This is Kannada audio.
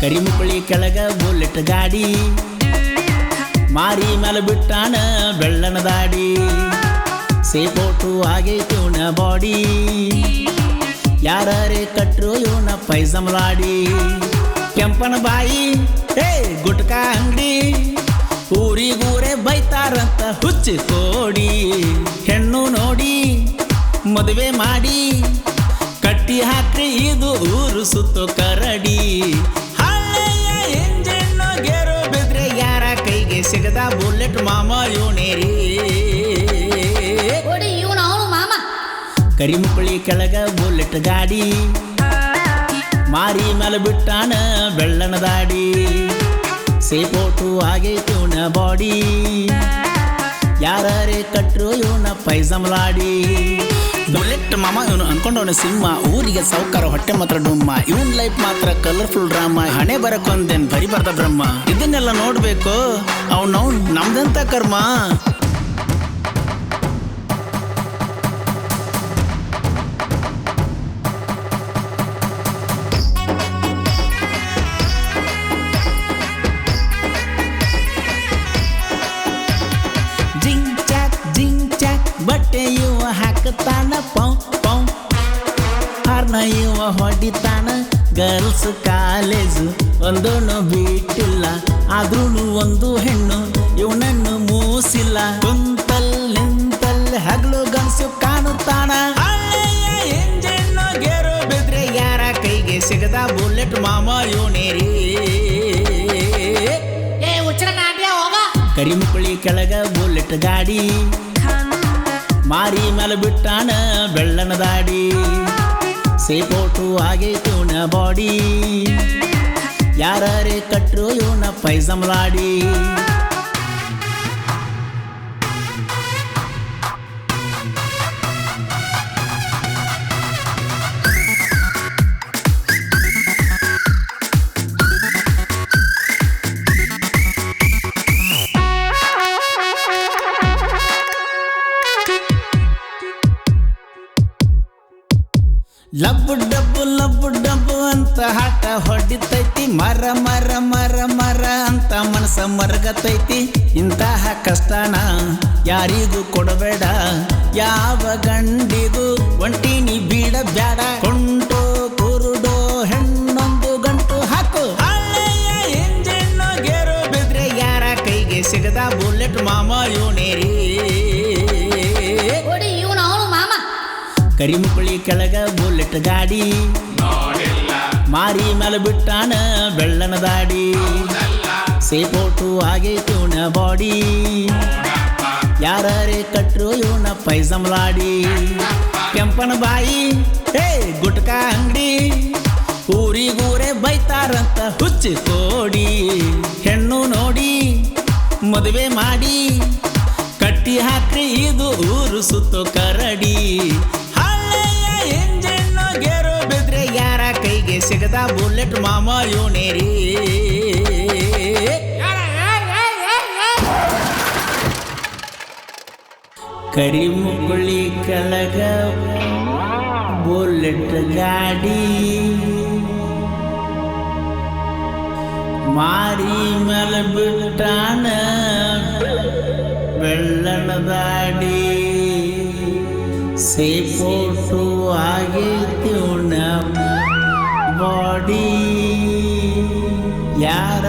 ಕರಿಮುಕುಳಿ ಕೆಳಗ ಬುಲೆಟ್ ಗಾಡಿ ಮಾರಿ ಮೇಲೆ ಬಿಟ್ಟಾನ ಬೆಳ್ಳನ ದಾಡಿ ಸೇಪೋಟು ಆಗೈತಿ ಇವನ ಬಾಡಿ ಯಾರೇ ಕಟ್ರು ಇವನ ಪೈಜಮಲಾಡಿ ಕೆಂಪನ ಬಾಯಿ ಗುಟ್ಕ ಅಂಗಡಿ ಊರಿಗೂರೇ ಬೈತಾರಂತ ಹುಚ್ಚಿ ಕೋಡಿ ಹೆಣ್ಣು ನೋಡಿ ಮದುವೆ ಮಾಡಿ ಕಟ್ಟಿ ಹಾಕ್ರಿ ಇದು ಊರು ಸುತ್ತು ಕರಡಿ ಹಳ್ಳೆಯ ಎಂಜನ್ನು ಗೆರು ಬಿದ್ರೆ ಯಾರ ಕೈಗೆ ಸಿಗದ ಬುಲೆಟ್ ಮಾಮ ಇವನೇರಿ ಕರಿಮುಕುಳಿ ಕೆಳಗ ಬುಲೆಟ್ ಗಾಡಿ ಮಾರಿ ಮೇಲೆ ಬಿಟ್ಟಾನ ಬೆಳ್ಳನ ದಾಡಿ ಸೇಪೋಟು ಆಗೈತಿ ಇವನ ಬಾಡಿ ಯಾರೇ ಕಟ್ರು ಇವನ ಪೈಜಮಲಾಡಿ ಬುಲೆಟ್ ಮಾಮ ಇವನು ಅನ್ಕೊಂಡವನ ಸಿಂಹ ಊರಿಗೆ ಸೌಕಾರ ಹೊಟ್ಟೆ ಮಾತ್ರ ಡುಮ್ಮ ಇವನ್ ಲೈಫ್ ಮಾತ್ರ ಕಲರ್ಫುಲ್ ಡ್ರಾಮಾ ಹಣೆ ಬರಕೊಂದೇನ್ ಬರಿ ಬರ್ದ ಬ್ರಹ್ಮ ಇದನ್ನೆಲ್ಲ ನೋಡ್ಬೇಕು ಅವ್ನವ್ ನಮ್ದಂತ ಕರ್ಮ ಬಟ್ಟೆ ಇವ ಹಾಕತಾನ ಪೌ ಪೌ ಹಾರ್ನ ಇವ ಹೊಡಿತಾನ ಗರ್ಲ್ಸ್ ಕಾಲೇಜು ಒಂದೂನು ಬಿಟ್ಟಿಲ್ಲ ಆದ್ರೂ ಒಂದು ಹೆಣ್ಣು ಇವನನ್ನು ಮೂಸಿಲ್ಲ ಕುಂತಲ್ ನಿಂತಲ್ ಹಗಲು ಗನ್ಸು ಕಾಣುತ್ತಾನ ಎಂಜನ್ನು ಗೆರು ಬಿದ್ರೆ ಯಾರ ಕೈಗೆ ಸಿಗದ ಬುಲೆಟ್ ಮಾಮ ಇವನೇರಿ ಕರಿಮುಕುಳಿ ಕೆಳಗ ಬುಲೆಟ್ ಗಾಡಿ ಮಾರಿ ಮೇಲೆ ಬಿಟ್ಟಾನ ಬೆಳ್ಳನ ದಾಡಿ ಸೇಪೋಟು ಆಗೈತಿ ಇವನ ಬಾಡಿ ಯಾರೇ ಕಟ್ರು ಇವನ ಪೈಜಮಲಾಡಿ ಲಬ್ಬು ಡಬ್ಬು ಅಂತ ಹಾಟ ಹೊಡಿತೈತಿ ಮರ ಮರ ಮರ ಮರ ಅಂತ ಮನಸ ಮರಗತೈತಿ ಇಂತಹ ಕಷ್ಟನ ಯಾರಿಗೂ ಕೊಡಬೇಡ ಯಾವ ಗಂಡಿಗೂ ಒಂಟಿನಿ ಬೀಡ ಬ್ಯಾಡ ಕೊಂಟೋ ಕುರುಡೋ ಹೆಣ್ಣೊಂದು ಗಂಟು ಹಾಕು ಹಳ್ಳೆಯ ಎಂಜನ್ನು ಗೆರು ಬಿದ್ರೆ ಯಾರ ಕೈಗೆ ಸಿಗದ ಬುಲೆಟ್ ಮಾಮ ಇವನೇರಿ ಕರಿಮುಕುಳಿ ಕೆಳಗ ಬುಲೆಟ್ ಗಾಡಿ ಮಾರಿ ಮೇಲೆ ಬಿಟ್ಟಾನ ಬೆಳ್ಳನ ದಾಡಿ ಸೇಪೋಟು ಆಗೈತಿ ಇವನ ಬಾಡಿ ಯಾರೇ ಕಟ್ರು ಇವನ ಪೈಜಮಲಾಡಿ ಕೆಂಪನ ಬಾಯಿ ಗುಟ್ಕ ಅಂಗಡಿ ಊರಿಗೂರೇ ಬೈತಾರಂತ ಹುಚ್ಚಿ ಕೋಡಿ ಹೆಣ್ಣು ನೋಡಿ ಮದುವೆ ಮಾಡಿ ಕಟ್ಟಿ ಹಾಕ್ರಿ ಇದು ಊರು ಸುತ್ತು ಕರಡಿ ಎಂಜನ್ನು ಗೆರು ಬಿದ್ರೆ ಯಾರ ಕೈಗೆ ಸಿಗದ ಬುಲೆಟ್ ಮಾಮ ಇವನೇರಿ ಕರಿಮುಕುಳಿ ಕೆಳಗ ಬುಲೆಟ್ ಗಾಡಿ ಮಾರಿ ಮೇಲೆ ಬಿಟ್ಟಾನ ಬೆಳ್ಳನ ದಾಡಿ ಸೇಪೋಟು ಆಗೈತಿ ಇವನ ಬಾಡಿ ಯಾರ